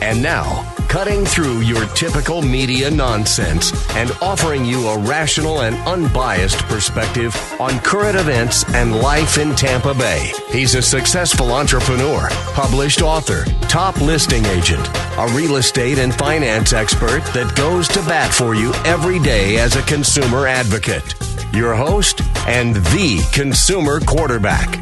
And now, cutting through your typical media nonsense and offering you a rational and unbiased perspective on current events and life in Tampa Bay. He's a successful entrepreneur, published author, top listing agent, a real estate and finance expert that goes to bat for you every day as a consumer advocate. Your host and the consumer quarterback,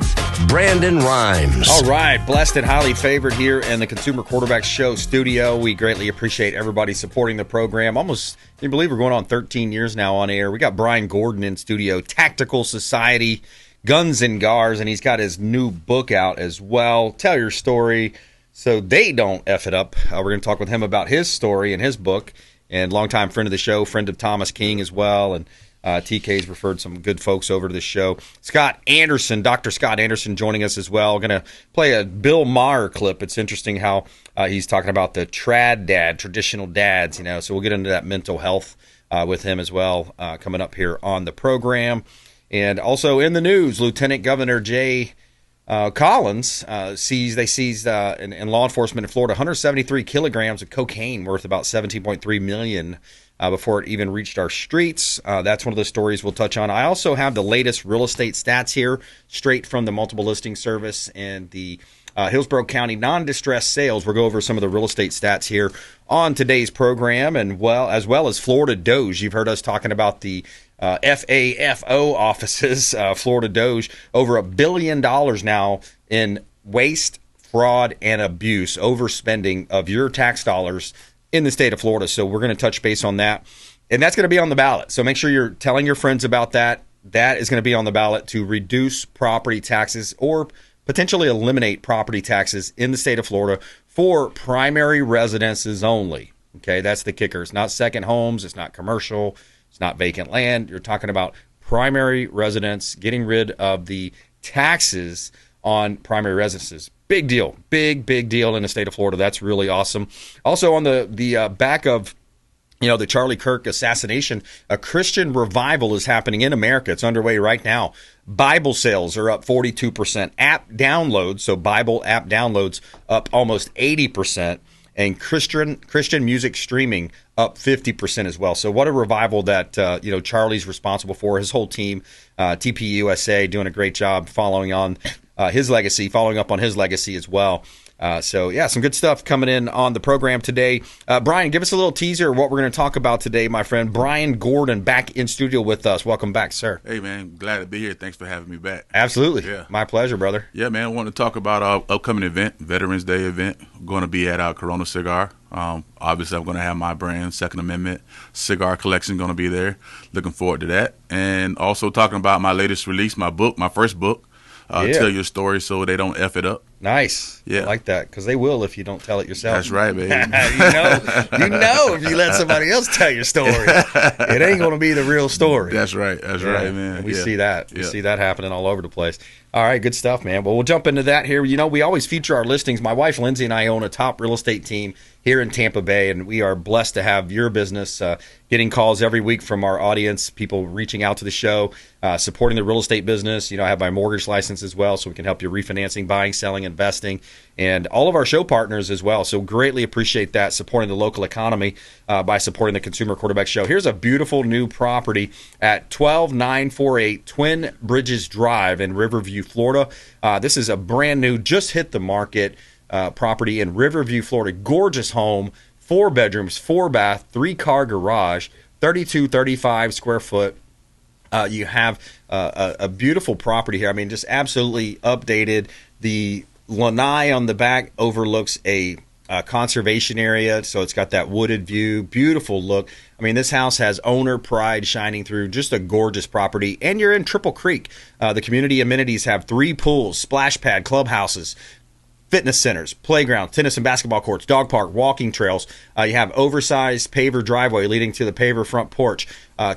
Brandon Rimes. All right, blessed and highly favored here in the Consumer Quarterback Show studio. We greatly appreciate everybody supporting the program. Almost, can you believe we're going on 13 years now on air? We got Brian Gordon in studio, Tactical Society, Guns and Gars, and he's got his new book out as well. Tell your story so they don't F it up. We're going to talk with him about his story and his book, and longtime friend of the show, friend of Thomas King as well, and TK's referred some good folks over to the show. Scott Anderson, Dr. Scott Anderson joining us as well. Going to play a Bill Maher clip. It's interesting how he's talking about the trad dad, traditional dads, you know, so we'll get into that mental health with him as well coming up here on the program. And also in the news, Lieutenant Governor Jay Collins seized in law enforcement in Florida 173 kilograms of cocaine worth about $17.3 million before it even reached our streets. That's one of the stories we'll touch on. I also have the latest real estate stats here, straight from the multiple listing service and the Hillsborough County non-distressed sales. We'll go over some of the real estate stats here on today's program, and as well as Florida Doge. You've heard us talking about the FAFO offices, Florida Doge, over $1 billion now in waste, fraud, and abuse, overspending of your tax dollars in the state of Florida. So we're going to touch base on that, and that's going to be on the ballot. So make sure you're telling your friends about that. That is going to be on the ballot to reduce property taxes or potentially eliminate property taxes in the state of Florida for primary residences only. Okay, that's the kicker. It's not second homes. It's not commercial. It's not vacant land. You're talking about primary residence, getting rid of the taxes on primary residences. Big deal. Big deal in the state of Florida. That's really awesome. Also on the back of the Charlie Kirk assassination, a Christian revival is happening in America. It's underway right now. Bible sales are up 42%. App downloads, so Bible app downloads, up almost 80%. And Christian music streaming up 50% as well. So what a revival that Charlie's responsible for. His whole team, TPUSA, doing a great job following up on his legacy as well. Some good stuff coming in on the program today. Brian, give us a little teaser of what we're going to talk about today, my friend. Brian Gordon back in studio with us. Welcome back, sir. Hey, man. Glad to be here. Thanks for having me back. Absolutely. Yeah. My pleasure, brother. Yeah, man. I want to talk about our upcoming event, Veterans Day event. Going to be at our Corona Cigar. Obviously, I'm going to have my brand, Second Amendment cigar collection, going to be there. Looking forward to that. And also talking about my latest release, my book, my first book. Tell your story so they don't F it up. Nice. Yeah. I like that, because they will if you don't tell it yourself. That's right, baby. you know if you let somebody else tell your story, it ain't going to be the real story. That's right. That's right, man. And we see that. We see that happening all over the place. All right, good stuff, man. Well, we'll jump into that here. We always feature our listings. My wife, Lindsay, and I own a top real estate team here in Tampa Bay, and we are blessed to have your business getting calls every week from our audience, people reaching out to the show, supporting the real estate business. I have my mortgage license as well, so we can help you refinancing, buying, selling, investing, and all of our show partners as well. So greatly appreciate that, supporting the local economy by supporting the Consumer Quarterback Show. Here's a beautiful new property at 12948 Twin Bridges Drive in Riverview, Florida. This is a brand new, just hit the market property in Riverview, Florida. Gorgeous home, 4 bedrooms, 4 bath, 3-car garage, 35 square foot. You have a beautiful property here. I mean, just absolutely updated. The lanai on the back overlooks a conservation area, so it's got that wooded view. Beautiful look. I mean, this house has owner pride shining through. Just a gorgeous property. And you're in Triple Creek. The community amenities have 3 pools, splash pad, clubhouses, fitness centers, playground, tennis and basketball courts, dog park, walking trails. You have oversized paver driveway leading to the paver front porch.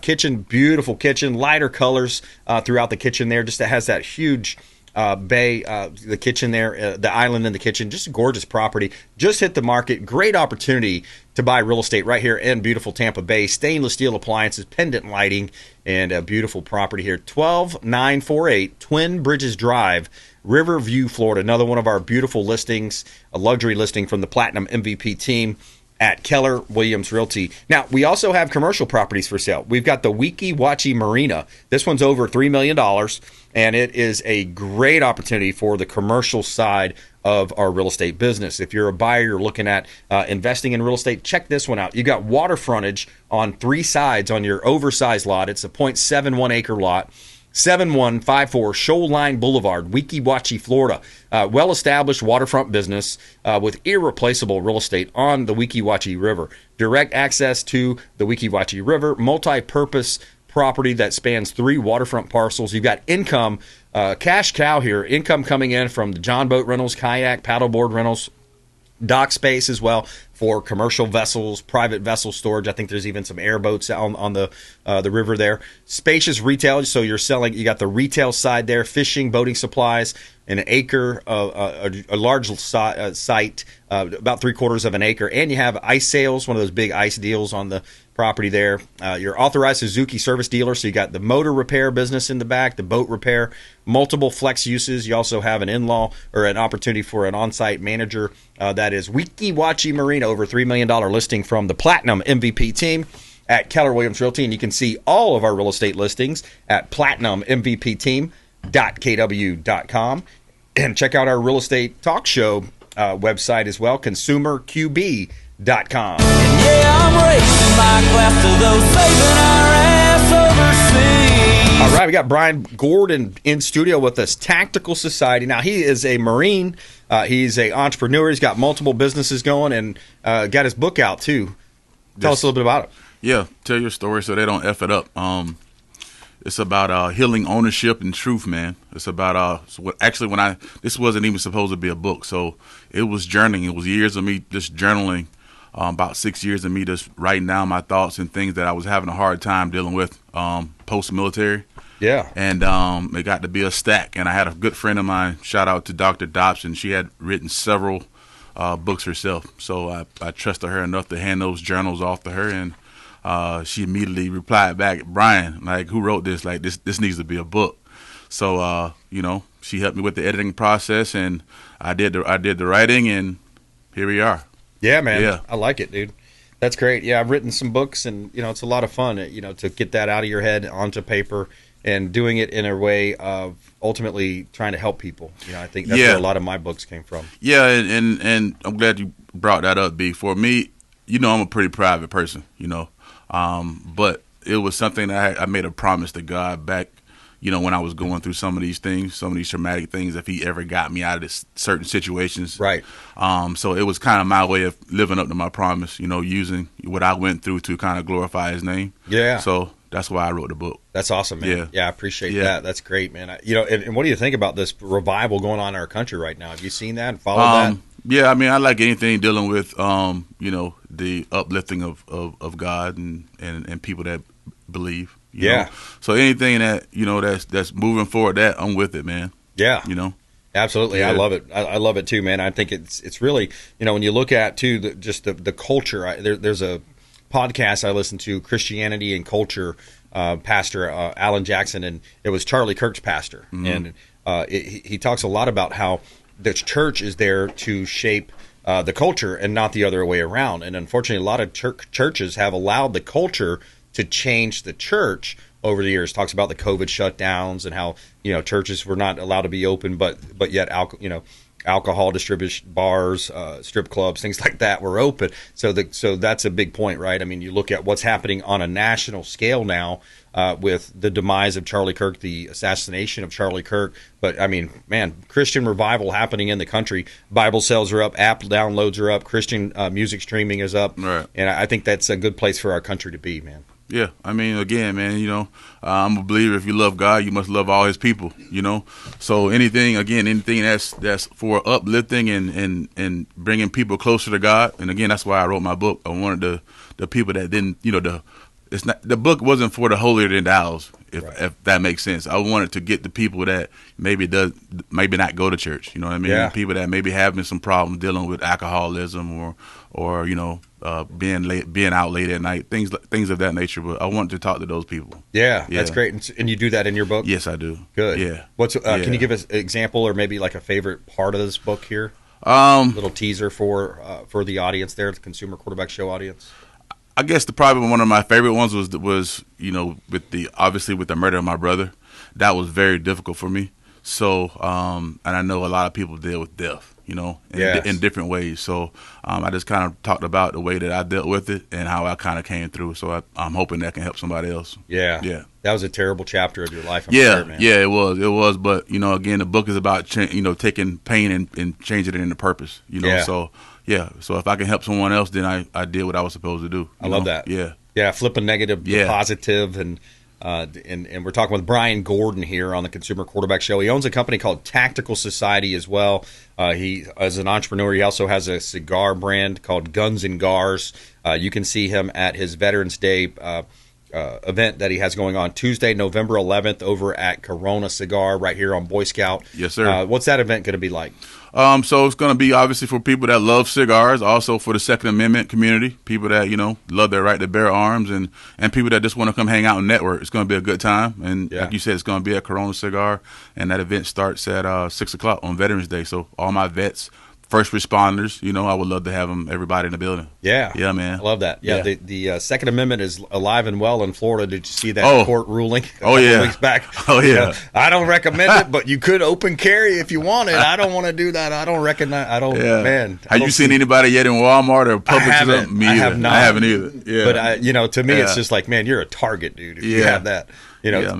Kitchen, beautiful kitchen, lighter colors throughout the kitchen there. Just has that huge bay, the kitchen there, the island in the kitchen, just a gorgeous property. Just hit the market. Great opportunity to buy real estate right here in beautiful Tampa Bay. Stainless steel appliances, pendant lighting, and a beautiful property here. 12948 Twin Bridges Drive, Riverview, Florida. Another one of our beautiful listings, a luxury listing from the Platinum MVP team at Keller Williams Realty. Now, we also have commercial properties for sale. We've got the Weeki Wachee Marina. This one's over $3 million, and it is a great opportunity for the commercial side of our real estate business. If you're a buyer, you're looking at investing in real estate, check this one out. You got water frontage on 3 sides on your oversized lot. It's a 0.71 acre lot. 7154 Shoreline Boulevard, Weeki Wachee, Florida. Well-established waterfront business with irreplaceable real estate on the Weeki Wachee River. Direct access to the Weeki Wachee River. Multi-purpose property that spans 3 waterfront parcels. You've got income, cash cow here. Income coming in from the John boat rentals, kayak, paddleboard rentals, dock space as well for commercial vessels, private vessel storage. I think there's even some airboats on the river there. Spacious retail, so you're selling. You got the retail side there, fishing, boating supplies, an acre, a large site, about 3/4 of an acre, and you have ice sales, one of those big ice deals on the property there. You're authorized Suzuki service dealer, so you got the motor repair business in the back, the boat repair, multiple flex uses. You also have an in-law or an opportunity for an on-site manager. That is Weeki Wachee Marina, over $3 million listing from the Platinum MVP team at Keller Williams Realty. And you can see all of our real estate listings at platinummvpteam.kw.com. And check out our real estate talk show website as well, consumerqb.com. And yeah, I'm raising my glass to those saving our ass overseas. All right, we got Brian Gordon in studio with us, Tactical Society. Now, he is a Marine. He's an entrepreneur. He's got multiple businesses going and got his book out, too. Tell us a little bit about it. Yeah, tell your story so they don't F it up. It's about healing ownership and truth, man. It's about this wasn't even supposed to be a book, so it was journaling. It was years of me just journaling, about 6 years of me just writing down my thoughts and things that I was having a hard time dealing with post-military. Yeah. And it got to be a stack. And I had a good friend of mine, shout out to Dr. Dobson. She had written several books herself, so I trusted her enough to hand those journals off to her, and she immediately replied back, Brian, like, who wrote this? Like, this needs to be a book. So, she helped me with the editing process, and I did the writing, and here we are. Yeah, man. Yeah. I like it, dude. That's great. Yeah, I've written some books, and, it's a lot of fun, to get that out of your head onto paper and doing it in a way of ultimately trying to help people. I think that's where a lot of my books came from. Yeah, and I'm glad you brought that up, B. For me, I'm a pretty private person, but it was something that I made a promise to God back, when I was going through some of these things, some of these traumatic things, if he ever got me out of certain situations. Right. So it was kind of my way of living up to my promise, using what I went through to kind of glorify his name. Yeah. So that's why I wrote the book. That's awesome, man. Yeah, I appreciate that. That's great, man. And what do you think about this revival going on in our country right now? Have you seen that and followed that? Yeah, I mean, I like anything dealing with, the uplifting of God and people that believe. You know? So anything that, that's moving forward, that I'm with it, man. Yeah. Absolutely. Yeah. I love it. I love it too, man. I think it's really, when you look at too, the culture, there's a podcast I listened to, Christianity and Culture, Pastor Alan Jackson, and it was Charlie Kirk's pastor. Mm-hmm. And he talks a lot about how the church is there to shape the culture and not the other way around. And unfortunately, a lot of churches have allowed the culture to change the church over the years. Talks about the COVID shutdowns and how churches were not allowed to be open, but yet alcohol distribution, bars, strip clubs, things like that were open. So that's a big point, right? I mean, you look at what's happening on a national scale now with the demise of Charlie Kirk, the assassination of Charlie Kirk. But I mean, man, Christian revival happening in the country. Bible sales are up, app downloads are up, Christian music streaming is up, right. And I think that's a good place for our country to be, man. Yeah, I mean, again, man, I'm a believer. If you love God, you must love all His people. So anything that's for uplifting and bringing people closer to God. And again, that's why I wrote my book. I wanted the people that didn't, the book wasn't for the holier than thous. if that makes sense. I wanted to get the people that maybe not go to church. You know what I mean? Yeah. People that maybe having some problems dealing with alcoholism or being out late at night, things of that nature. But I wanted to talk to those people. Yeah, that's great. And you do that in your book? Yes, I do. Good. Yeah. Can you give us an example or maybe like a favorite part of this book here? Little teaser for the audience there, the Consumer Quarterback Show audience. I guess probably one of my favorite ones was with the murder of my brother. That was very difficult for me. So and I know a lot of people deal with death, in different ways. So I just kind of talked about the way that I dealt with it and how I kind of came through. So I'm hoping that can help somebody else. Yeah. That was a terrible chapter of your life. I'm sure, man. Yeah, it was. But again, the book is about taking pain and changing it into purpose. So. Yeah, so if I can help someone else, then I did what I was supposed to do. I love that. Yeah, flipping negative to positive, and we're talking with Brian Gordon here on the Consumer Quarterback Show. He owns a company called Tactical Society as well. He, as an entrepreneur, he also has a cigar brand called Guns Gars. You can see him at his Veterans Day event that he has going on Tuesday, November 11th, over at Corona Cigar right here on Boy Scout. Yes, sir. What's that event going to be like? So it's going to be obviously for people that love cigars, also for the Second Amendment community, people that, love their right to bear arms, and people that just want to come hang out and network. It's going to be a good time. And like you said, it's going to be at Corona Cigar, and that event starts at 6 o'clock on Veterans Day. So all my vets, first responders, I would love to have them, everybody in the building. Yeah, man. I love that. Yeah. The Second Amendment is alive and well in Florida. Did you see that court ruling a couple weeks back? Oh, yeah. I don't recommend it, but you could open carry if you wanted. I don't want to do that. I don't recognize. Man. Have you seen anybody yet in Walmart or Publix? I have not. I haven't either. Yeah. But, to me, it's just like, man, you're a target, dude, if you have that.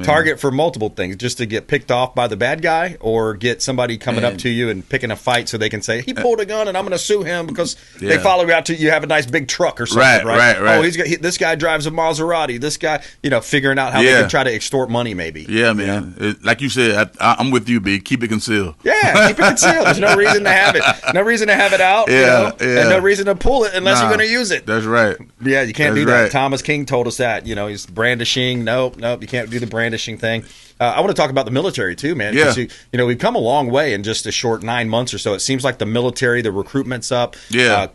Target for multiple things, just to get picked off by the bad guy or get somebody coming up to you and picking a fight so they can say, he pulled a gun and I'm going to sue him because they follow you out to you have a nice big truck or something, right? Oh, this guy drives a Maserati. This guy, figuring out how they can try to extort money maybe. Yeah, man. Like you said, I'm with you, B. Keep it concealed. Yeah, keep it concealed. There's no reason to have it. No reason to have it out, and no reason to pull it unless you're going to use it. That's right. Yeah, you can't do that. Thomas King told us that. He's brandishing. Nope, you can't do the brandishing thing. I want to talk about the military too, man. Yeah. We've come a long way in just a short 9 months or so. It seems like the military, the recruitment's up. Yeah.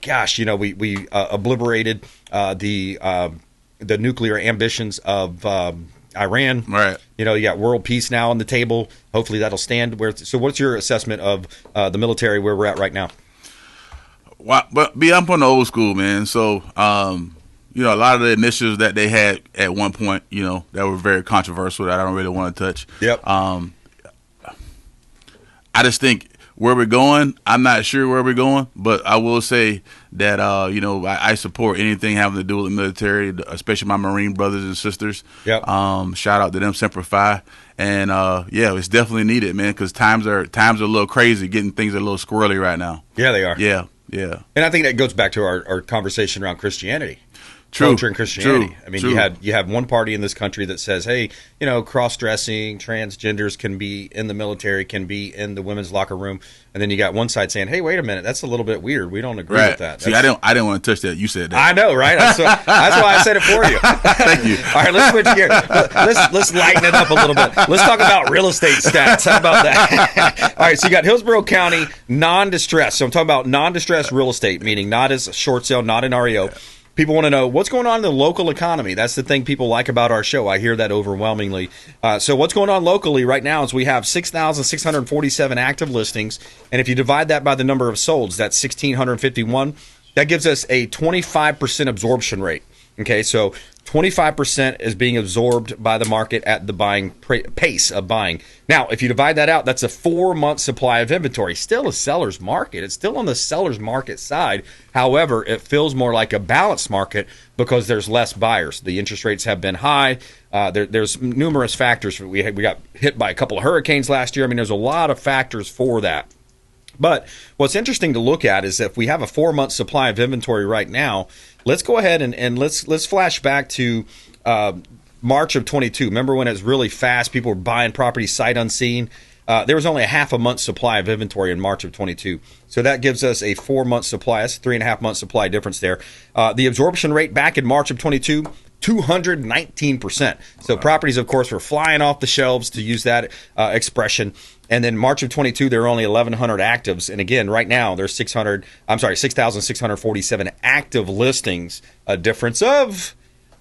We obliterated the nuclear ambitions of Iran. Right. You got world peace now on the table. Hopefully that'll stand. So what's your assessment of the military where we're at right now? Well, but I'm from the old school, man. So a lot of the initiatives that they had at one point, that were very controversial that I don't really want to touch. Yep. I just think where we're going, I'm not sure where we're going, but I will say that, I support anything having to do with the military, especially my Marine brothers and sisters. Yep. Shout out to them, Semper Fi. And, it's definitely needed, man, because times are a little crazy, getting things a little squirrely right now. Yeah, they are. Yeah. And I think that goes back to our conversation around Christianity. True. Culture and Christianity. True. I mean, True. you have one party in this country that says, hey, cross-dressing, transgenders can be in the military, can be in the women's locker room, and then you got one side saying, hey, wait a minute, that's a little bit weird. We don't agree with that. See, I didn't want to touch that. You said that. I know, right? That's why I said it for you. Thank you. All right, let's switch gears. Let's lighten it up a little bit. Let's talk about real estate stats. How about that? All right, so you got Hillsborough County non-distressed. So I'm talking about non-distressed real estate, meaning not as a short sale, not an REO. People want to know what's going on in the local economy. That's the thing people like about our show. I hear that overwhelmingly. So what's going on locally right now is we have 6,647 active listings. And if you divide that by the number of solds, that's 1,651. That gives us a 25% absorption rate. Okay, so 25% is being absorbed by the market at the buying pace of buying. Now, if you divide that out, that's a 4-month supply of inventory. Still a seller's market. It's still on the seller's market side. However, it feels more like a balanced market because there's less buyers. The interest rates have been high. There's numerous factors. We got hit by a couple of hurricanes last year. I mean, there's a lot of factors for that. But what's interesting to look at is if we have a 4-month supply of inventory right now, let's go ahead and let's flash back to March of 22. Remember when it was really fast? People were buying property sight unseen. There was only a half a month supply of inventory in March of 22. So that gives us a 4-month supply. That's a 3.5 month supply difference there. The absorption rate back in March of 22, 219%. So properties, of course, were flying off the shelves, to use that expression. And then March of 22, there were only 1,100 actives. And again, right now, there's 6,647 active listings, a difference of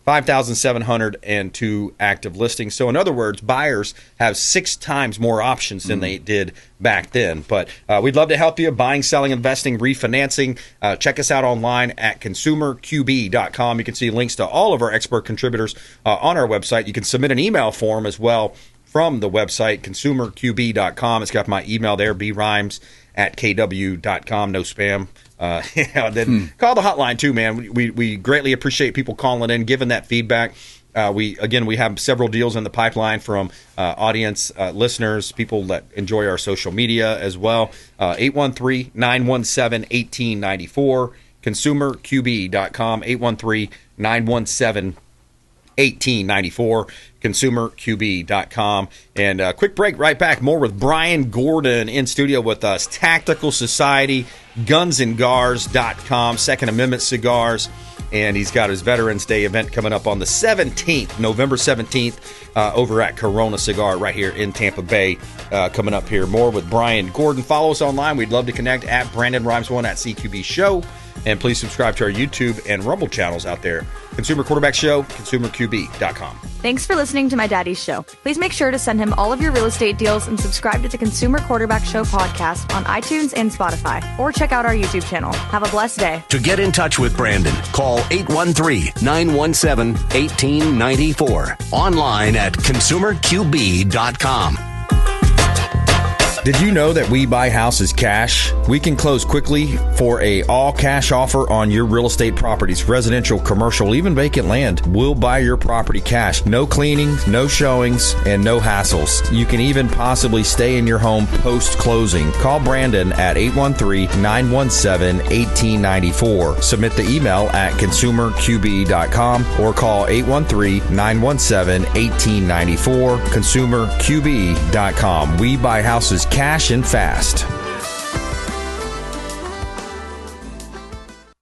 5,702 active listings. So in other words, buyers have 6 times more options than they did back then. But we'd love to help you buying, selling, investing, refinancing. Check us out online at consumerqb.com. You can see links to all of our expert contributors on our website. You can submit an email form as well from the website, consumerqb.com. It's got my email there, brimes@kw.com. No spam. Then call the hotline too, man. We greatly appreciate people calling in, giving that feedback. We have several deals in the pipeline from audience listeners, people that enjoy our social media as well. 813-917-1894, consumerqb.com, 813-917-1894, consumerqb.com. And a quick break, right back. More with Brian Gordon in studio with us. Tactical Society, gunsandgars.com, Second Amendment cigars. And he's got his Veterans Day event coming up on the 17th, November 17th, over at Corona Cigar right here in Tampa Bay, coming up here. More with Brian Gordon. Follow us online. We'd love to connect at Brandon Rimes1 at CQB Show. And please subscribe to our YouTube and Rumble channels out there. Consumer Quarterback Show, consumerqb.com. Thanks for listening to my daddy's show. Please make sure to send him all of your real estate deals and subscribe to the Consumer Quarterback Show podcast on iTunes and Spotify. Or check out our YouTube channel. Have a blessed day. To get in touch with Brandon, call 813-917-1894. Online at consumerqb.com. Did you know that we buy houses cash? We can close quickly for a all-cash offer on your real estate properties, residential, commercial, even vacant land. We'll buy your property cash. No cleaning, no showings, and no hassles. You can even possibly stay in your home post-closing. Call Brandon at 813-917-1894. Submit the email at consumerqb.com or call 813-917-1894, consumerqb.com. We buy houses cash and fast.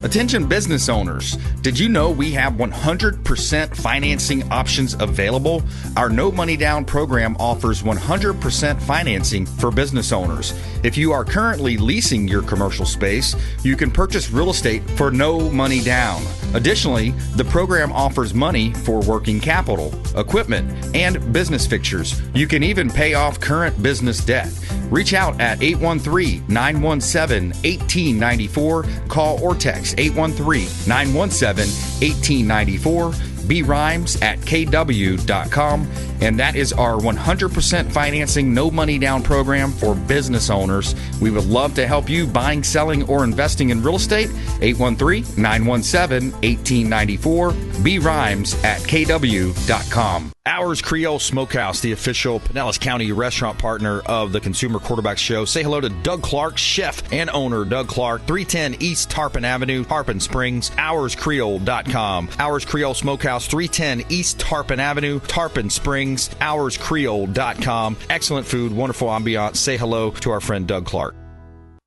Attention business owners, did you know we have 100% financing options available? Our no money down program offers 100% financing for business owners. If you are currently leasing your commercial space, you can purchase real estate for no money down. Additionally, the program offers money for working capital, equipment, and business fixtures. You can even pay off current business debt. Reach out at 813-917-1894. Call or text 813-917-1894. brimes@kw.com. And that is our 100% financing, no money down program for business owners. We would love to help you buying, selling, or investing in real estate. 813-917-1894. brimes@kw.com. A.R.C. Creole Smokehouse, the official Pinellas County restaurant partner of the Consumer Quarterback Show. Say hello to Doug Clark, chef and owner Doug Clark, 310 East Tarpon Avenue, Tarpon Springs, ARCCreole.com. A.R.C. Creole Smokehouse, 310 East Tarpon Avenue, Tarpon Springs, ARCCreole.com. Excellent food, wonderful ambiance. Say hello to our friend Doug Clark.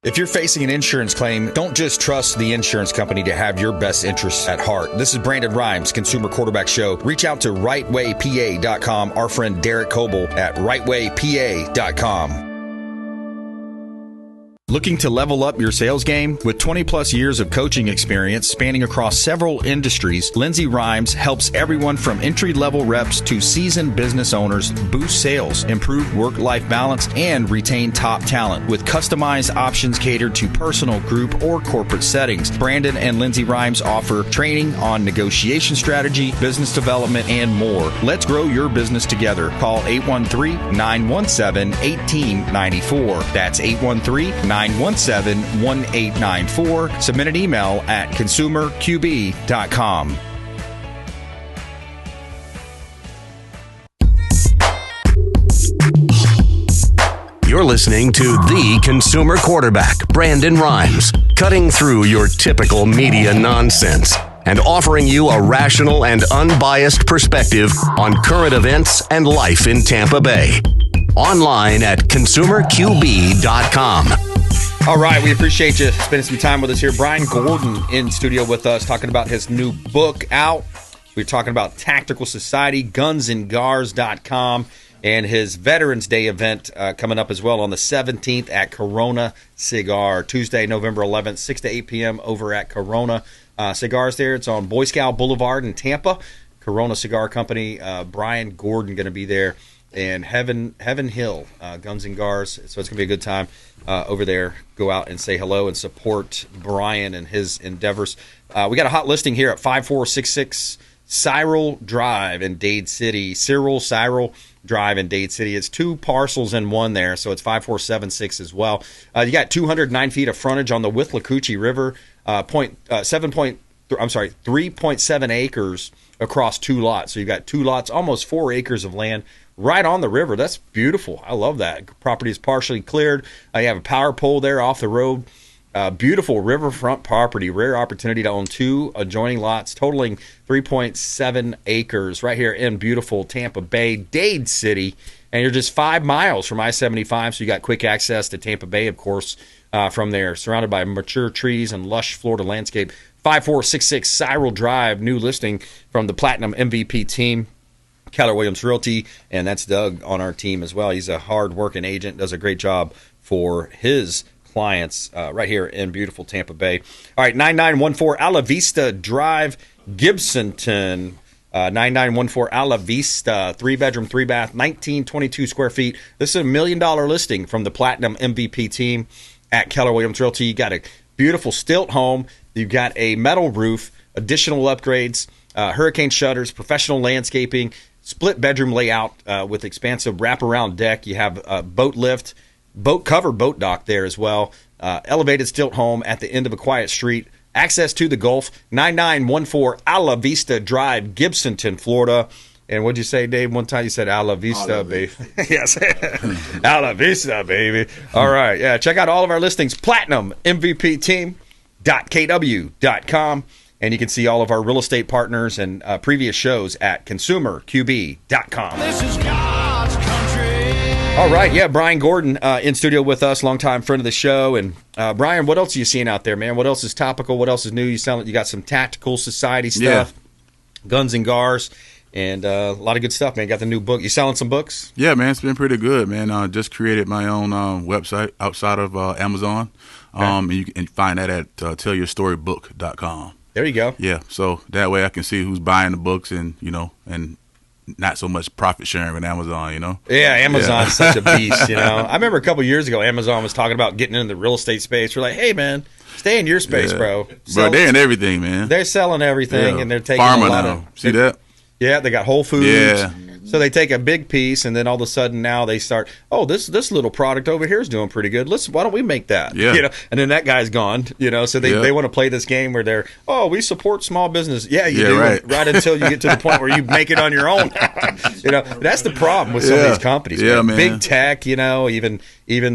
If you're facing an insurance claim, don't just trust the insurance company to have your best interests at heart. This is Brandon Rimes, Consumer Quarterback Show. Reach out to rightwaypa.com, our friend Derek Coble at rightwaypa.com. Looking to level up your sales game? With 20 plus years of coaching experience spanning across several industries, Lindsay Rimes helps everyone from entry-level reps to seasoned business owners boost sales, improve work-life balance, and retain top talent with customized options catered to personal, group, or corporate settings. Brandon and Lindsay Rimes offer training on negotiation strategy, business development, and more. Let's grow your business together. Call 813-917-1894. That's 813-917-1894. Submit an email at consumerqb.com. You're listening to the Consumer Quarterback, Brandon Rimes, cutting through your typical media nonsense and offering you a rational and unbiased perspective on current events and life in Tampa Bay. Online at consumerqb.com. All right, we appreciate you spending some time with us here. Brian Gordon in studio with us, talking about his new book out, We're talking about Tactical Society, gunsandgars.com, and his Veterans Day event coming up as well on the 17th at Corona Cigar. Tuesday, November 11th, 6 to 8 p.m. over at Corona Cigars there. It's on Boy Scout Boulevard in Tampa. Corona Cigar Company. Brian Gordon going to be there. And Heaven Hill, Guns and Gars. So it's going to be a good time over there. Go out and say hello and support Brian and his endeavors. We got a hot listing here at 5466 Cyril Drive in Dade City. Cyril Drive in Dade City. It's 2 parcels in one there, so it's 5476 as well. You got 209 feet of frontage on the Withlacoochee River. 3.7 acres across 2 lots. So you've got 2 lots, almost 4 acres of land right on the river. That's beautiful. I love that. Property is partially cleared. You have a power pole there off the road. Beautiful riverfront property. Rare opportunity to own 2 adjoining lots totaling 3.7 acres right here in beautiful Tampa Bay, Dade City. And you're just 5 miles from I-75, so you got quick access to Tampa Bay, of course, from there. Surrounded by mature trees and lush Florida landscape. 5466 Cyril Drive, new listing from the Platinum MVP team. Keller Williams Realty, and that's Doug on our team as well. He's a hard-working agent, does a great job for his clients right here in beautiful Tampa Bay. All right, 9914 Ala Vista Drive, Gibsonton. 9914 Ala Vista, 3-bedroom, 3-bath, 1922 square feet. This is $1 million listing from the Platinum MVP team at Keller Williams Realty. You got a beautiful stilt home. You've got a metal roof, additional upgrades, hurricane shutters, professional landscaping, split bedroom layout with expansive wraparound deck. You have a boat lift, covered boat dock there as well. Elevated stilt home at the end of a quiet street. Access to the Gulf. 9914 Ala Vista Drive, Gibsonton, Florida. And what'd you say, Dave? One time you said Ala Vista, baby. Yes. Ala Vista, baby. All right. Yeah. Check out all of our listings. Platinum MVP team.kw.com. And you can see all of our real estate partners and previous shows at consumerqb.com. This is God's country. All right, yeah, Brian Gordon in studio with us, longtime friend of the show. And Brian, what else are you seeing out there, man? What else is topical? What else is new? You sound like you got some Tactical Society stuff, Guns and Gars, and a lot of good stuff, man. You got the new book. You selling some books? Yeah, man, it's been pretty good, man. Just created my own website outside of Amazon, and you can find that at tellyourstorybook.com. There you go. Yeah, so that way I can see who's buying the books and, and not so much profit sharing with Amazon, Yeah, Amazon's such a beast, I remember a couple years ago, Amazon was talking about getting into the real estate space. We're like, hey, man, stay in your space, bro. Bro, they're in everything, man. They're selling everything, and they're taking Pharma a lot now. of... See that? Yeah, they got Whole Foods. Yeah. So they take a big piece, and then all of a sudden now they start, this little product over here is doing pretty good. Why don't we make that? Yeah. And then that guy's gone, so they want to play this game where they're, we support small business. Yeah, you do. Right until you get to the point where you make it on your own. That's the problem with some of these companies. Yeah, man. Big tech, even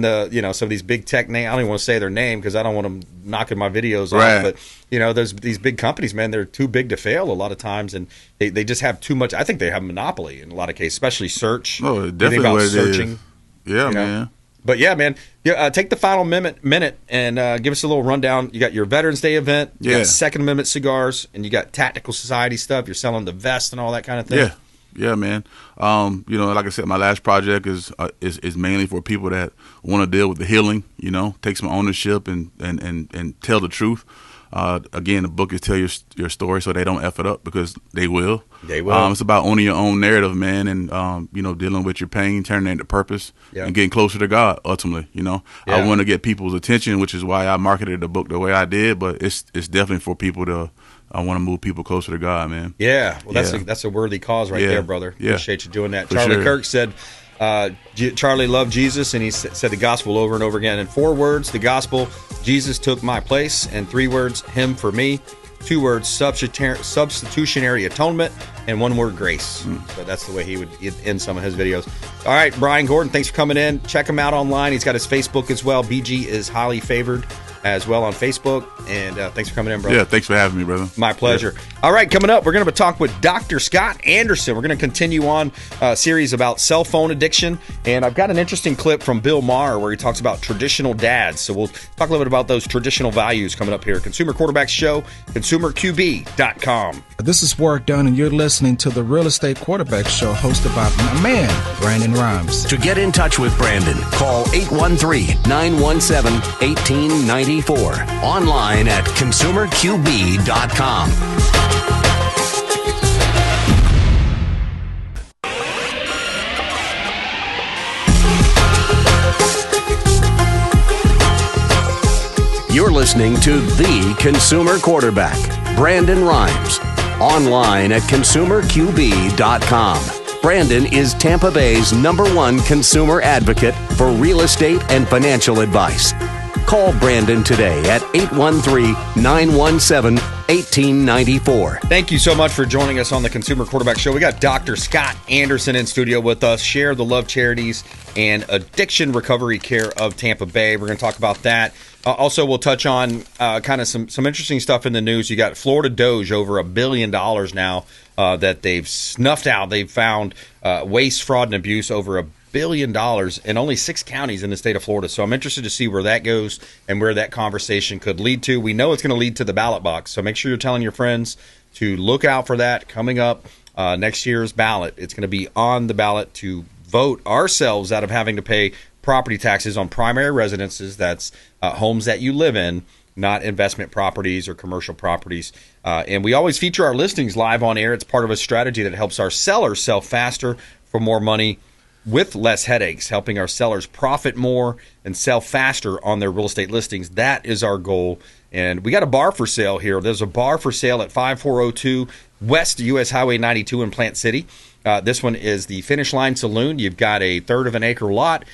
the, some of these big tech names, I don't even want to say their name because I don't want them knocking my videos off, but there's these big companies, man, they're too big to fail a lot of times, and they just have too much. I think they have monopoly in a lot of cases, especially search. Oh, definitely what it searching is. Yeah, man. But yeah, man, take the final minute and give us a little rundown. You got your Veterans Day event, you got Second Amendment cigars, and you got Tactical Society stuff. You're selling the vest and all that kind of thing. Yeah, man. Like I said, my last project is mainly for people that want to deal with the healing. Take some ownership and tell the truth. Again, the book is tell your story so they don't F it up, because they will. They will. It's about owning your own narrative, man, and dealing with your pain, turning it into purpose, and getting closer to God. Ultimately, I want to get people's attention, which is why I marketed the book the way I did. But it's definitely for people to. I want to move people closer to God, man. Yeah, well, that's a worthy cause right there, brother. Yeah. Appreciate you doing that. Charlie Kirk said. Charlie loved Jesus, and he said the gospel over and over again. In 4 words, the gospel, Jesus took my place. And 3 words, him for me. 2 words, substitutionary atonement. And 1 word, grace. So that's the way he would end some of his videos. All right, Brian Gordon, thanks for coming in. Check him out online. He's got his Facebook as well. BG is highly favored. as well on Facebook. And thanks for coming in, brother. Yeah, thanks for having me, brother. My pleasure. All right, coming up, we're going to talk with Dr. Scott Anderson. We're going to continue on a series about cell phone addiction. And I've got an interesting clip from Bill Maher where he talks about traditional dads. So we'll talk a little bit about those traditional values coming up here. Consumer Quarterback Show, consumerqb.com. This is Work Done, and you're listening to the Real Estate Quarterback Show hosted by my man, Brandon Rimes. To get in touch with Brandon, call 813-917-1894. Online at consumerqb.com. You're listening to The Consumer Quarterback, Brandon Rimes. Online at consumerqb.com. Brandon is Tampa Bay's #1 consumer advocate for real estate and financial advice. Call Brandon today at 813-917-1894. Thank you so much for joining us on the Consumer Quarterback Show. We got Dr. Scott Anderson in studio with us. Share the Love Charities and Addiction Recovery Care of Tampa Bay. We're going to talk about that. Also, we'll touch on kind of some interesting stuff in the news. You got Florida Doge over $1 billion now that they've snuffed out. They've found waste, fraud, and abuse over $1 billion in only 6 counties in the state of Florida. So I'm interested to see where that goes and where that conversation could lead to. We know it's going to lead to the ballot box. So make sure you're telling your friends to look out for that coming up next year's ballot. It's going to be on the ballot to vote ourselves out of having to pay property taxes on primary residences. That's homes that you live in, not investment properties or commercial properties. And we always feature our listings live on air. It's part of a strategy that helps our sellers sell faster for more money with less headaches, helping our sellers profit more and sell faster on their real estate listings. That is our goal. And we got a bar for sale here. There's a bar for sale at 5402 West US Highway 92 in Plant City. This one is the Finish Line Saloon. You've got a third of an acre lot,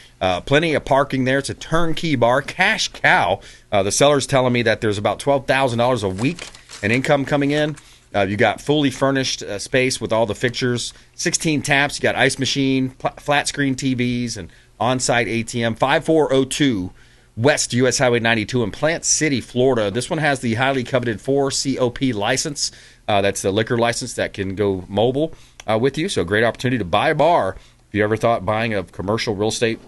plenty of parking there. It's a turnkey bar, cash cow. The seller's telling me that there's about $12,000 a week in income coming in. You got fully furnished space with all the fixtures, 16 taps. You got ice machine, flat screen TVs, and on-site ATM. 5402 West US Highway 92 in Plant City, Florida. This one has the highly coveted 4COP license. That's the liquor license that can go mobile with you. So great opportunity to buy a bar. If you ever thought buying a commercial real estate,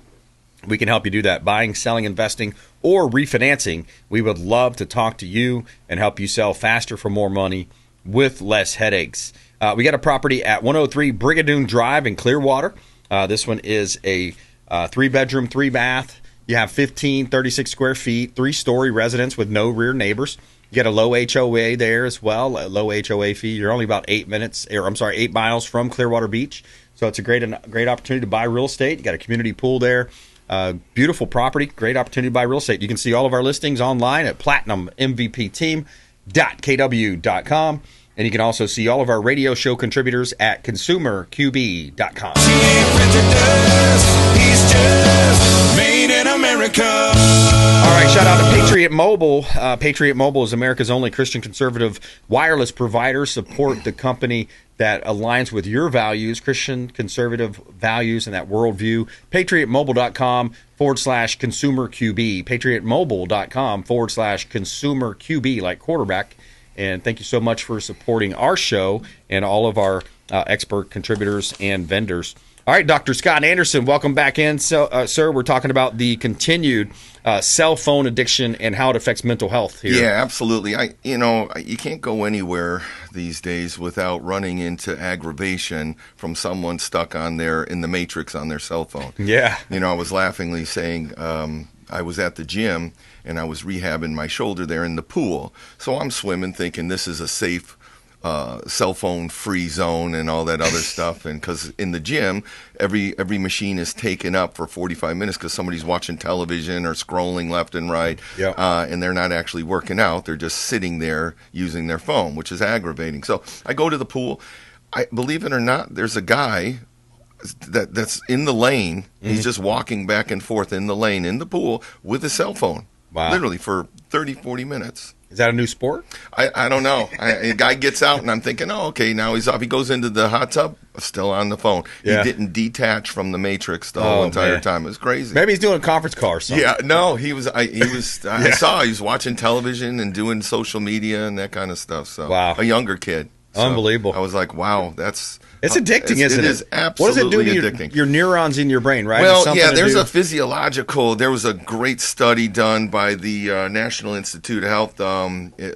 we can help you do that. Buying, selling, investing, or refinancing. We would love to talk to you and help you sell faster for more money with less headaches. We got a property at 103 Brigadoon Drive in Clearwater. This one is a 3-bedroom, 3-bath. You have 36 square feet, 3-story residence with no rear neighbors. You get a low HOA there as well, a low HOA fee. You're only about 8 miles from Clearwater Beach. So it's a great opportunity to buy real estate. You got a community pool there. Beautiful property, great opportunity to buy real estate. You can see all of our listings online at platinummvpteam.kw.com. And you can also see all of our radio show contributors at consumerqb.com. He's just made in America. All right, shout out to Patriot Mobile. Patriot Mobile is America's only Christian conservative wireless provider. Support the company that aligns with your values, Christian conservative values, and that worldview. PatriotMobile.com/consumerqb. PatriotMobile.com/consumerqb, like quarterback. And thank you so much for supporting our show and all of our expert contributors and vendors. All right, Dr. Scott Anderson, welcome back in. So, sir, we're talking about the continued cell phone addiction and how it affects mental health here. Yeah, absolutely. You can't go anywhere these days without running into aggravation from someone stuck in the matrix on their cell phone. Yeah. I was laughingly saying I was at the gym and I was rehabbing my shoulder there in the pool. So I'm swimming thinking this is a safe cell phone free zone and all that other stuff. And because in the gym, every machine is taken up for 45 minutes because somebody's watching television or scrolling left and right. Yep. And they're not actually working out. They're just sitting there using their phone, which is aggravating. So I go to the pool. Believe it or not, there's a guy that's in the lane. Mm-hmm. He's just walking back and forth in the lane in the pool with a cell phone. Wow. Literally for 30, 40 minutes. Is that a new sport? I don't know. A guy gets out, and I'm thinking, oh, okay, now he's off. He goes into the hot tub, still on the phone. Yeah. He didn't detach from the matrix the whole entire time. It was crazy. Maybe he's doing a conference call or something. Yeah, no, he was. I saw he was watching television and doing social media and that kind of stuff. So, wow, a younger kid. So unbelievable. I was like, wow, that's. It's addicting, isn't it? It is absolutely what does it do to your neurons in your brain, right? Well, yeah, there's a physiological, there was a great study done by the National Institute of Health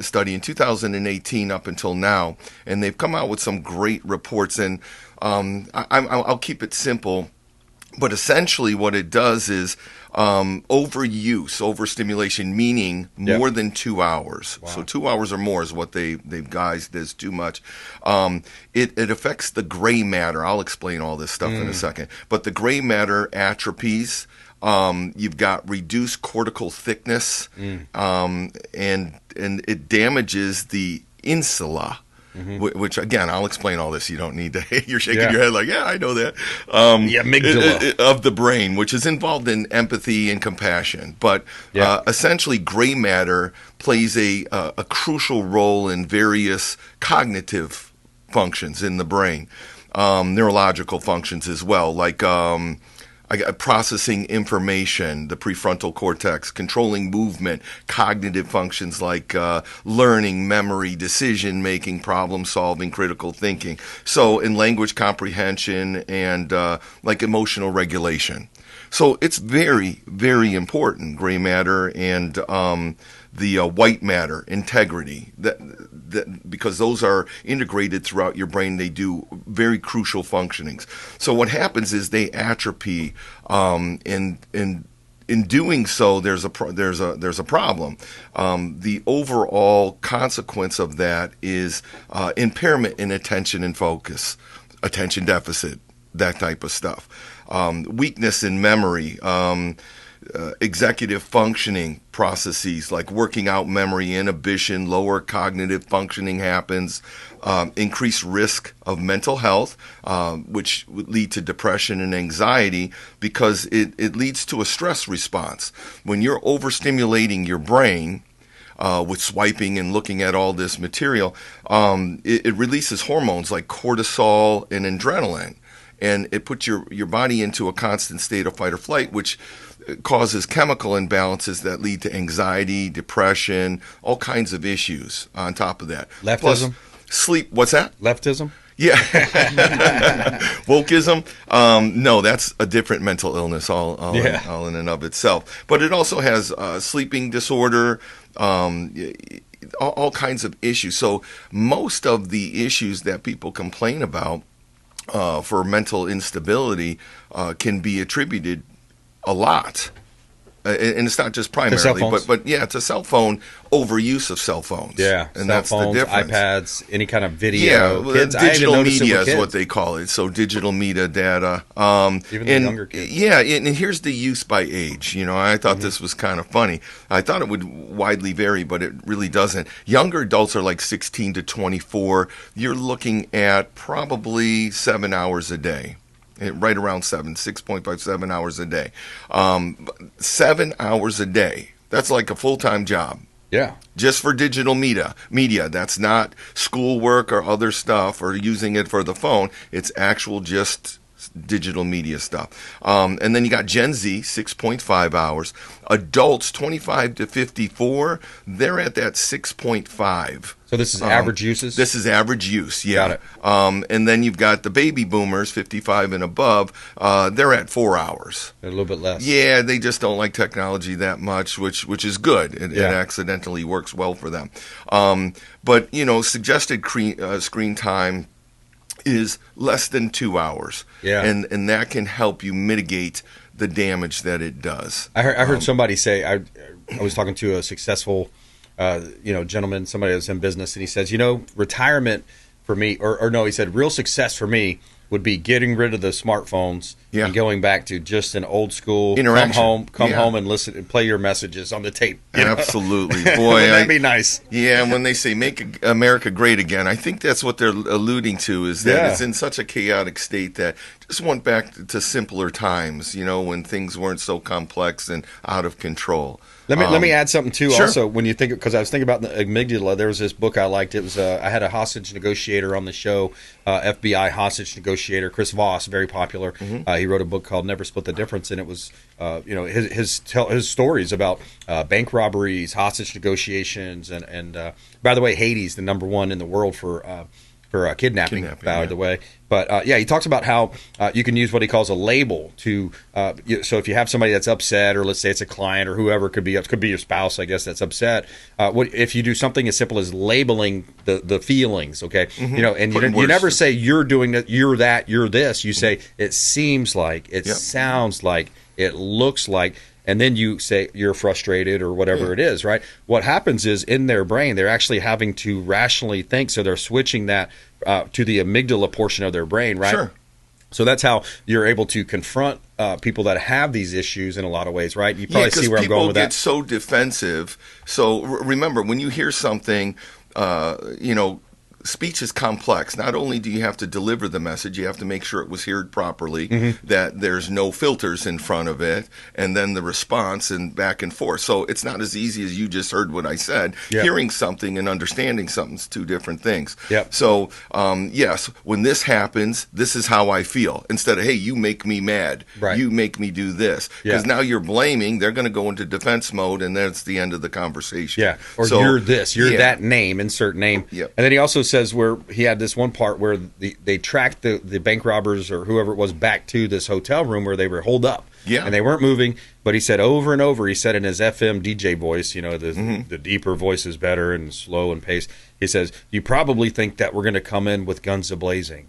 study in 2018 up until now, and they've come out with some great reports, and I'll keep it simple, but essentially what it does is overuse, overstimulation, meaning more than 2 hours. Wow. So 2 hours or more is what they've guys is too much. It affects the gray matter. I'll explain all this stuff in a second. But the gray matter atrophies. You've got reduced cortical thickness, and it damages the insula. Which, again, I'll explain all this. You don't need to. You're shaking your head like, yeah, I know that. Amygdala. Of the brain, which is involved in empathy and compassion. But essentially, gray matter plays a crucial role in various cognitive functions in the brain, neurological functions as well, like processing information, the prefrontal cortex, controlling movement, cognitive functions like learning, memory, decision-making, problem-solving, critical thinking. So in language comprehension and like emotional regulation. So it's very, very important, gray matter and the white matter, integrity, that because those are integrated throughout your brain. They do very crucial functionings. So what happens is they atrophy, in doing so, there's a problem. The overall consequence of that is impairment in attention and focus, attention deficit, that type of stuff. Weakness in memory, executive functioning processes like working out memory, inhibition, lower cognitive functioning happens, increased risk of mental health, which would lead to depression and anxiety because it leads to a stress response. When you're overstimulating your brain, with swiping and looking at all this material, it releases hormones like cortisol and adrenaline. And it puts your body into a constant state of fight or flight, which causes chemical imbalances that lead to anxiety, depression, all kinds of issues on top of that. Leftism? Plus, sleep, what's that? Leftism? Yeah. Wokeism? No, that's a different mental illness all in and of itself. But it also has sleeping disorder, all kinds of issues. So most of the issues that people complain about for mental instability can be attributed a lot. And it's not just primarily, but it's a cell phone overuse of cell phones. Yeah, and cell that's phones, the difference. iPads, any kind of video. Yeah, kids, digital media is what they call it. So digital media data. Even the younger kids. Yeah, and here's the use by age. I thought this was kind of funny. I thought it would widely vary, but it really doesn't. Younger adults are like 16 to 24. You're looking at probably 7 hours a day. Right around 6.5, 7 hours a day. 7 hours a day. That's like a full-time job. Yeah. Just for digital media. That's not schoolwork or other stuff or using it for the phone. It's actual just digital media stuff. And then you got Gen Z, 6.5 hours. Adults, 25 to 54, they're at that 6.5. So this is average uses? This is average use, yeah. Got it. And then you've got the baby boomers, 55 and above. They're at 4 hours. They're a little bit less. Yeah, they just don't like technology that much, which is good. It accidentally works well for them. But, suggested screen time is less than 2 hours. Yeah. And that can help you mitigate the damage that it does. I heard somebody say, I was talking to a successful gentleman, somebody that was in business, and he says, retirement for me, or no, he said, real success for me would be getting rid of the smartphones and going back to just an old school interaction. Come home and listen and play your messages on the tape. Absolutely. Boy, that'd be nice. Yeah, and when they say make America great again, I think that's what they're alluding to, is that it's in such a chaotic state that just went back to simpler times, when things weren't so complex and out of control. Let me add something too. Sure. Also, when you think, because I was thinking about the amygdala, there was this book I liked. It was I had a hostage negotiator on the show, FBI hostage negotiator Chris Voss, very popular. He wrote a book called Never Split the Difference, and it was his stories about bank robberies, hostage negotiations, and by the way, Haiti's the number one in the world for kidnapping, by the way. But he talks about how you can use what he calls a label to. So if you have somebody that's upset, or let's say it's a client or whoever, it could be your spouse, I guess, that's upset. If you do something as simple as labeling the feelings, okay, and you never say you're doing that, you're that, you're this. You say it seems like, it sounds like, it looks like. And then you say you're frustrated or whatever it is, right? What happens is in their brain, they're actually having to rationally think. So they're switching that to the amygdala portion of their brain, right? Sure. So that's how you're able to confront people that have these issues in a lot of ways, right? You probably see where I'm going with that. People get so defensive. So remember, when you hear something, speech is complex. Not only do you have to deliver the message, you have to make sure it was heard properly, that there's no filters in front of it, and then the response and back and forth. So it's not as easy as you just heard what I said. Yep. Hearing something and understanding something's two different things. Yep. So, yes, when this happens, this is how I feel. Instead of, hey, you make me mad. Right. You make me do this. Because now you're blaming. They're going to go into defense mode, and that's the end of the conversation. Yeah. Or so, you're this. You're that name, insert name. Yep. And then he also says where he had this one part where they tracked the bank robbers or whoever it was back to this hotel room where they were holed up. Yeah. And they weren't moving, but he said over and over, he said in his FM DJ voice, the deeper voice is better and slow and pace. He says, you probably think that we're going to come in with guns a-blazing.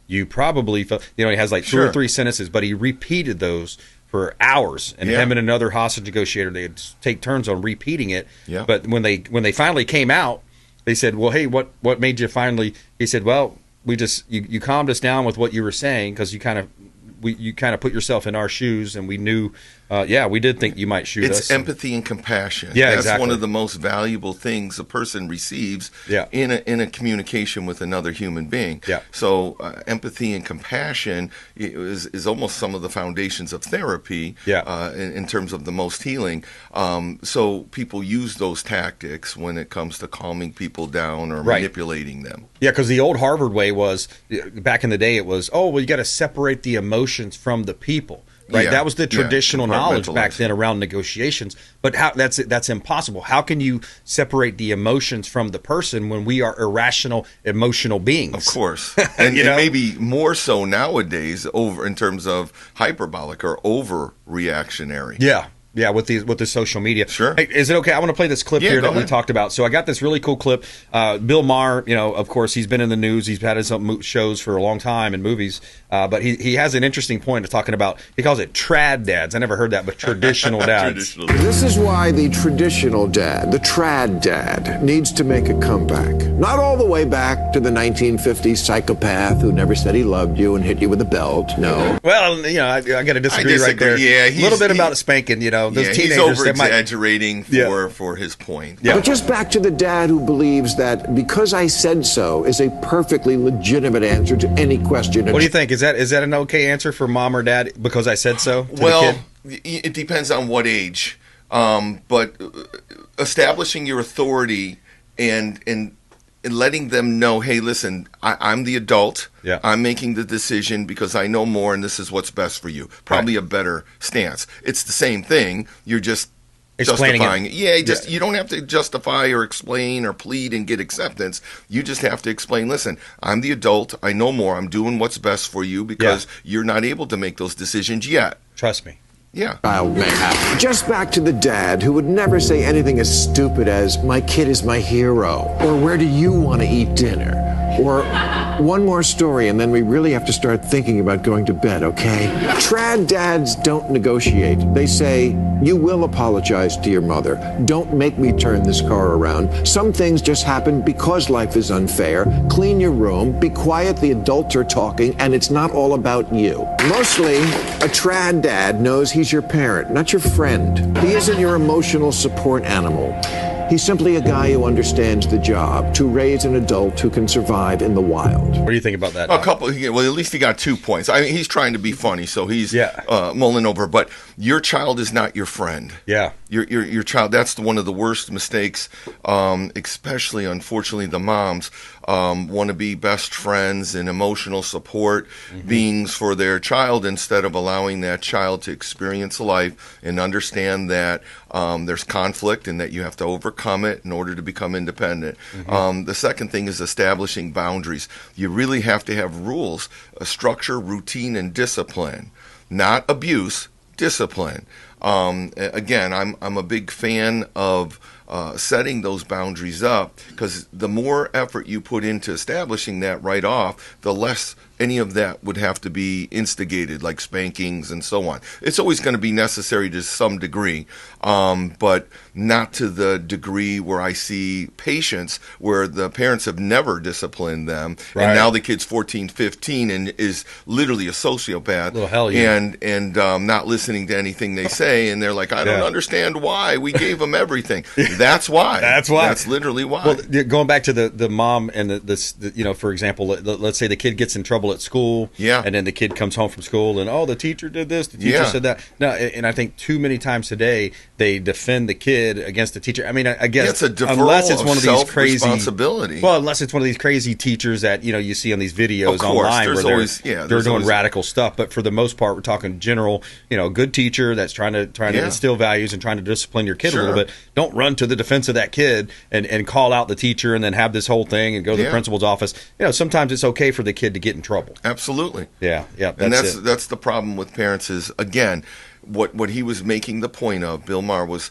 You probably felt, he has like two or three sentences, but he repeated those for hours. And him and another hostage negotiator, they'd take turns on repeating it. Yeah. But when they finally came out, they said, well, hey, what made you finally? He said, well, we just you calmed us down with what you were saying because you kind of put yourself in our shoes, and we knew, we did think you might shoot us. It's empathy and compassion. Yeah, that's exactly. one of the most valuable things a person receives in a communication with another human being. Yeah. So empathy and compassion is almost some of the foundations of therapy. In terms of the most healing. So people use those tactics when it comes to calming people down or manipulating them. Yeah, because the old Harvard way was, back in the day, it was, you got to separate the emotions from the people. Right, that was the traditional knowledge back then around negotiations. But that's impossible. How can you separate the emotions from the person when we are irrational, emotional beings? Of course, and maybe more so nowadays, over in terms of hyperbolic or overreactionary. Yeah, with the social media. Sure. Hey, is it okay? I want to play this clip here that we talked about. So I got this really cool clip. Bill Maher, of course, he's been in the news. He's had some shows for a long time in movies. But he has an interesting point of talking about, he calls it trad dads. I never heard that, but traditional dads. This is why the traditional dad, the trad dad, needs to make a comeback. Not all the way back to the 1950s psychopath who never said he loved you and hit you with a belt. No. Well, I got to disagree right there. Yeah, a little bit about a spanking, Those teenagers, he's over-exaggerating for his point. Yeah. But just back to the dad who believes that because I said so is a perfectly legitimate answer to any question. What do you think? Is that an okay answer for mom or dad? Because I said so. Well, it depends on what age. But establishing your authority and letting them know, hey, listen, I'm the adult. Yeah. I'm making the decision because I know more, and this is what's best for you. Probably a better stance. It's the same thing. You're just justifying it. Yeah, you don't have to justify or explain or plead and get acceptance. You just have to explain, listen, I'm the adult. I know more. I'm doing what's best for you because you're not able to make those decisions yet. Trust me. Yeah. Just back to the dad who would never say anything as stupid as, my kid is my hero, or where do you want to eat dinner? Or one more story, and then we really have to start thinking about going to bed, okay? Trad dads don't negotiate. They say, you will apologize to your mother. Don't make me turn this car around. Some things just happen because life is unfair. Clean your room, be quiet, the adults are talking, and it's not all about you. Mostly, a trad dad knows he's your parent, not your friend. He isn't your emotional support animal. He's simply a guy who understands the job, to raise an adult who can survive in the wild. What do you think about that? A couple. Well, at least he got 2 points. I mean, he's trying to be funny, so he's mulling over. But your child is not your friend. Yeah. Your child. That's one of the worst mistakes. Especially, unfortunately, the moms want to be best friends and emotional support beings for their child instead of allowing that child to experience life and understand that there's conflict and that you have to overcome it in order to become independent. The second thing is establishing boundaries. You really have to have rules, a structure, routine, and discipline, not abuse, discipline. Again, I'm a big fan of setting those boundaries up, because the more effort you put into establishing that right off, the less any of that would have to be instigated, like spankings and so on. It's always going to be necessary to some degree, but not to the degree where I see patients where the parents have never disciplined them, and now the kid's 14, 15 and is literally a sociopath, and not listening to anything they say, and they're like, I don't understand why. We gave them everything. That's why. That's why. That's literally why. Well, going back to the mom and the for example, let's say the kid gets in trouble at school, and then the kid comes home from school and the teacher did this, the teacher said that. No, and I think too many times today they defend the kid against the teacher. I mean, I guess it's a unless it's one of these crazy responsibility. Well, unless it's one of these crazy teachers that you see on these videos online where they're doing radical stuff. But for the most part, we're talking general, good teacher that's trying to instill values and trying to discipline your kid a little bit. Don't run to the defense of that kid and call out the teacher and then have this whole thing and go to the principal's office. Sometimes it's okay for the kid to get in trouble. Absolutely. Yeah. That's the problem with parents is, again, what he was making the point of, Bill Maher, was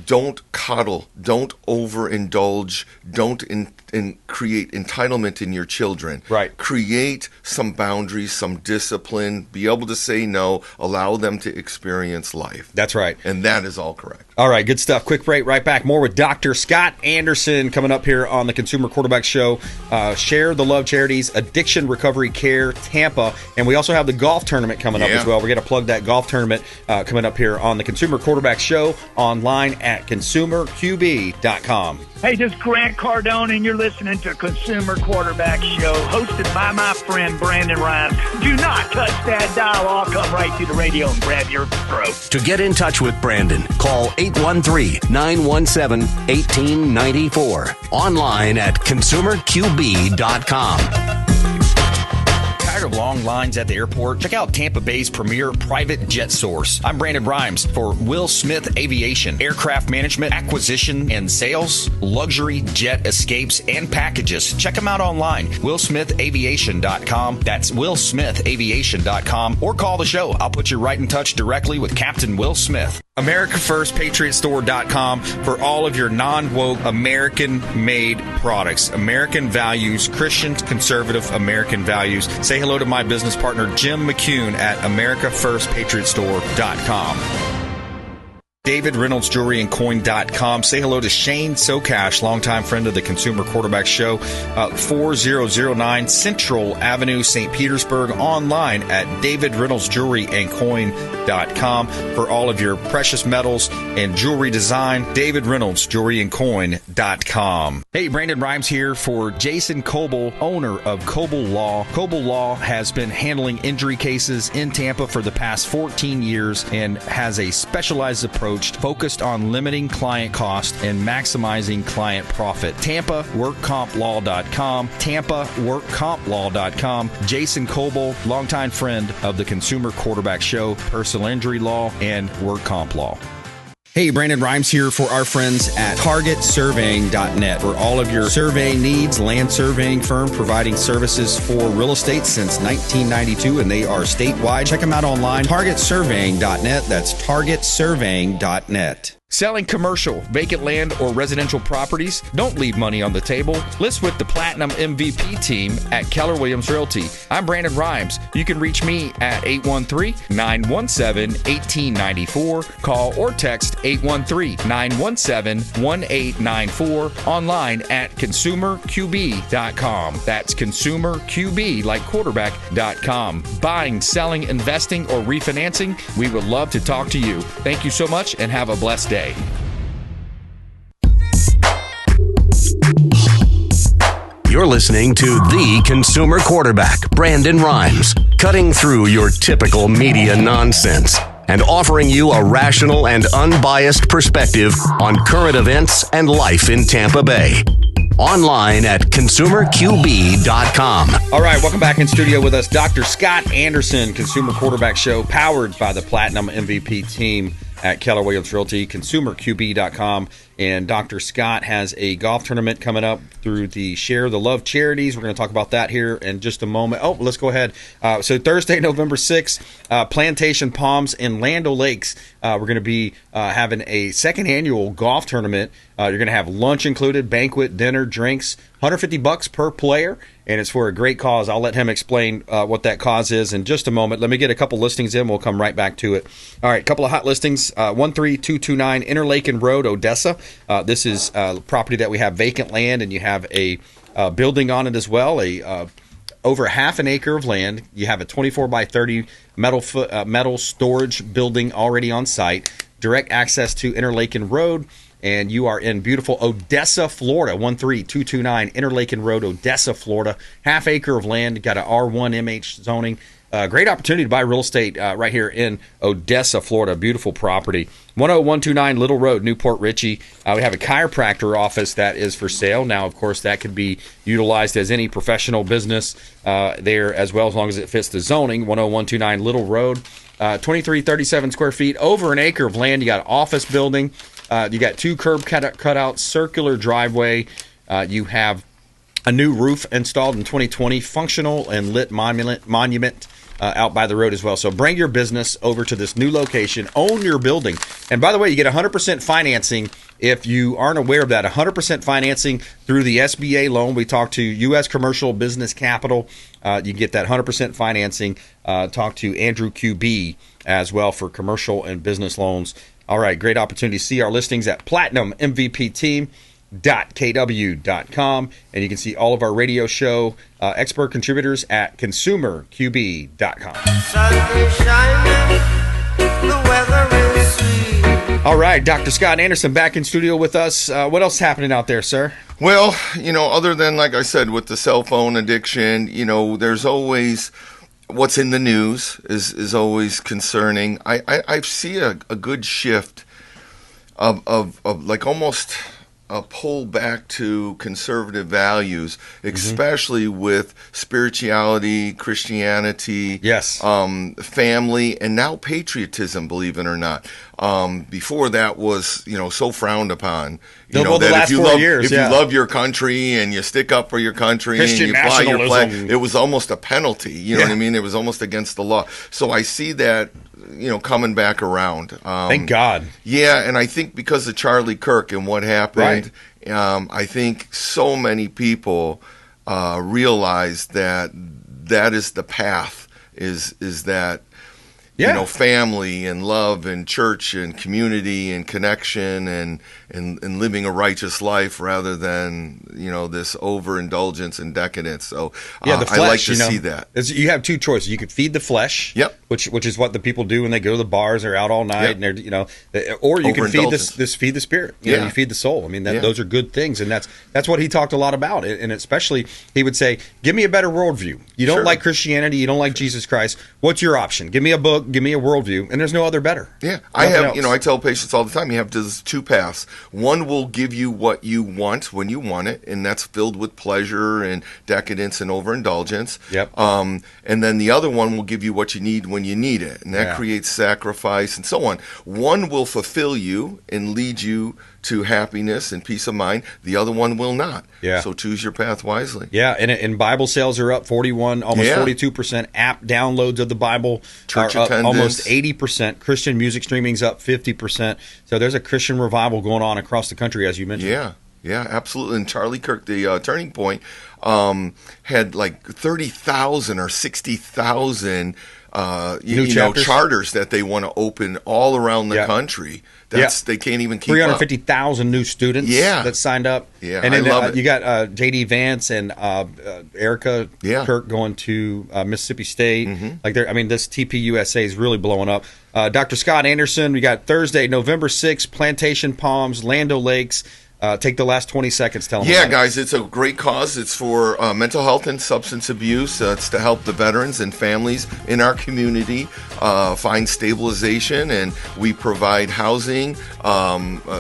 don't coddle, don't overindulge, don't create entitlement in your children. Right. Create some boundaries, some discipline, be able to say no, allow them to experience life. That's right. And that is all correct. All right, good stuff. Quick break, right back. More with Dr. Scott Anderson coming up here on the Consumer Quarterback Show. Share the Love Charities, Addiction Recovery Care, Tampa. And we also have the golf tournament coming up as well. We're going to plug that golf tournament coming up here on the Consumer Quarterback Show, online at consumerqb.com. Hey, this is Grant Cardone, and you're listening to Consumer Quarterback Show, hosted by my friend Brandon Rimes. Do not touch that dial. I'll come right to the radio and grab your throat. To get in touch with Brandon, call 813-917-1894. Online at consumerqb.com. Tired of long lines at the airport? Check out Tampa Bay's premier private jet source. I'm Brandon Rimes for Will Smith Aviation. Aircraft management, acquisition, and sales, luxury jet escapes, and packages. Check them out online. WillSmithAviation.com. That's WillSmithAviation.com. Or call the show. I'll put you right in touch directly with Captain Will Smith. AmericaFirstPatriotStore.com for all of your non-woke, American-made products. American values, Christian, conservative American values. Say hello to my business partner, Jim McCune at AmericaFirstPatriotStore.com. David Reynolds Jewelry and Coin.com. Say hello to Shane Socash, longtime friend of the Consumer Quarterback Show, 4009 Central Avenue, St. Petersburg, online at davidreynoldsjewelryandcoin.com for all of your precious metals and jewelry design. David Reynolds Jewelry and Coin.com. Hey, Brandon Rimes here for Jason Coble, owner of Coble Law. Coble Law has been handling injury cases in Tampa for the past 14 years and has a specialized approach focused on limiting client cost and maximizing client profit. TampaWorkCompLaw.com. TampaWorkCompLaw.com. Jason Coble, longtime friend of the Consumer Quarterback Show, personal injury law, and work comp law. Hey, Brandon Rimes here for our friends at TargetSurveying.net for all of your surveying needs. Land surveying firm providing services for real estate since 1992, and they are statewide. Check them out online, TargetSurveying.net. That's TargetSurveying.net. Selling commercial, vacant land, or residential properties? Don't leave money on the table. List with the Platinum MVP team at Keller Williams Realty. I'm Brandon Rimes. You can reach me at 813-917-1894. Call or text 813-917-1894. Online at consumerqb.com. That's consumerqb, like quarterback.com. Buying, selling, investing, or refinancing? We would love to talk to you. Thank you so much and have a blessed day. You're listening to the consumer quarterback, Brandon Rimes, cutting through your typical media nonsense and offering you a rational and unbiased perspective on current events and life in Tampa Bay. Online at consumerqb.com. All right, welcome back in studio with us, Dr. Scott Anderson, Consumer Quarterback Show, powered by the Platinum MVP team at Keller Williams Realty, consumerqb.com. And Dr. Scott has a golf tournament coming up through the Share the Love Charities. We're going to talk about that here in just a moment. Oh, let's go ahead. So Thursday, November 6th, Plantation Palms in Land O'Lakes. We're going to be having a second annual golf tournament. You're going to have lunch included, banquet, dinner, drinks, $150 per player, and it's for a great cause. I'll let him explain what that cause is in just a moment. Let me get a couple listings in. We'll come right back to it. All right, a couple of hot listings. 13229 Interlaken Road, Odessa. This is property that we have vacant land, and you have a building on it as well, over half an acre of land. You have a 24 by 30 metal storage building already on site, direct access to Interlaken Road, and you are in beautiful Odessa, Florida. 13229 Interlaken Road, Odessa, Florida. Half acre of land, got an R1 MH zoning. Great opportunity to buy real estate right here in Odessa, Florida. Beautiful property. 10129 Little Road, Newport Richey. We have a chiropractor office that is for sale. Now, of course, that could be utilized as any professional business there as well, as long as it fits the zoning. 10129 Little Road. 2337 square feet, over an acre of land. You got an office building. You got two curb cutouts, circular driveway. You have a new roof installed in 2020, functional and lit monument out by the road as well. So bring your business over to this new location, own your building. And by the way, you get 100% financing. If you aren't aware of that, 100% financing through the SBA loan. We talked to US Commercial Business Capital. You get that 100% financing. Talk to Andrew QB as well for commercial and business loans. All right, great opportunity to see our listings at PlatinumMVPTeam.kw.com, and you can see all of our radio show expert contributors at consumerqb.com. All right, Dr. Scott Anderson back in studio with us. What else is happening out there, sir? Well, other than, like I said, with the cell phone addiction, there's always what's in the news is always concerning. I see a good shift of like almost a pull back to conservative values, especially with spirituality, Christianity, family, and now patriotism, believe it or not. Before that was, so frowned upon. That if you love your country and you stick up for your country Christian and you fly your flag, nationalism. it was almost a penalty. You know what I mean? It was almost against the law. So I see that, coming back around. Thank God. Yeah, and I think because of Charlie Kirk and what happened, I think so many people realize that is the path, is that family and love and church and community and connection and living a righteous life rather than this overindulgence and decadence. So the flesh, I like to see that. You have two choices. You could feed the flesh, which is what the people do when they go to the bars. They're out all night, and they're or you can feed feed the spirit. You feed the soul. I mean, those are good things, and that's what he talked a lot about. And especially, he would say, "Give me a better worldview. You don't like Christianity. You don't like Jesus Christ. What's your option? Give me a book. Give me a worldview, and there's no other better." Yeah, I have. I tell patients all the time, you have these two paths. One will give you what you want when you want it, and that's filled with pleasure and decadence and overindulgence. And then the other one will give you what you need when you need it, and that creates sacrifice and so on. One will fulfill you and lead you to happiness and peace of mind. The other one will not. So choose your path wisely. And Bible sales are up 41, almost 42%. App downloads of the Bible Church are up attendance. almost 80%. Christian music streaming's up 50%. So there's a Christian revival going on across the country, as you mentioned. Yeah, absolutely. And Charlie Kirk, the Turning Point, had like 30,000 or 60,000 charters that they want to open all around the country. They can't even keep 350,000 new students that signed up. And then you got J.D. Vance and Erica Kirk going to Mississippi State. This TPUSA is really blowing up. Dr. Scott Anderson, we got Thursday, November 6th, Plantation Palms, Land O'Lakes. Take the last 20 seconds. Tell them. Yeah, guys, it's a great cause. It's for mental health and substance abuse. It's to help the veterans and families in our community find stabilization, and we provide housing,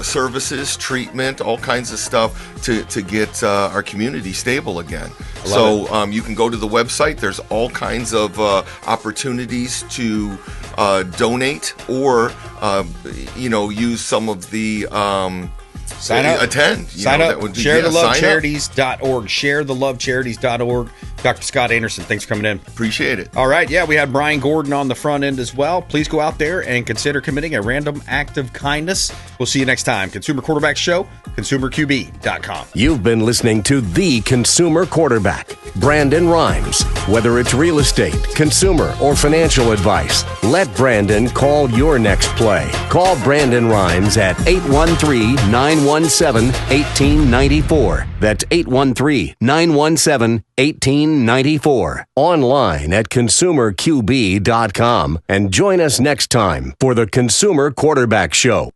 services, treatment, all kinds of stuff to get our community stable again. So you can go to the website. There's all kinds of opportunities to donate or use some of the sign up, attend. Sign up. ShareTheLoveCharities.org. ShareTheLoveCharities.org. Dr. Scott Anderson, thanks for coming in. Appreciate it. All right. Yeah, we had Brian Gordon on the front end as well. Please go out there and consider committing a random act of kindness. We'll see you next time. Consumer Quarterback Show, ConsumerQB.com. You've been listening to The Consumer Quarterback, Brandon Rimes. Whether it's real estate, consumer, or financial advice, let Brandon call your next play. Call Brandon Rimes at 813-917-1894. That's 813-917-1894. Online at ConsumerQB.com. And join us next time for the Consumer Quarterback Show.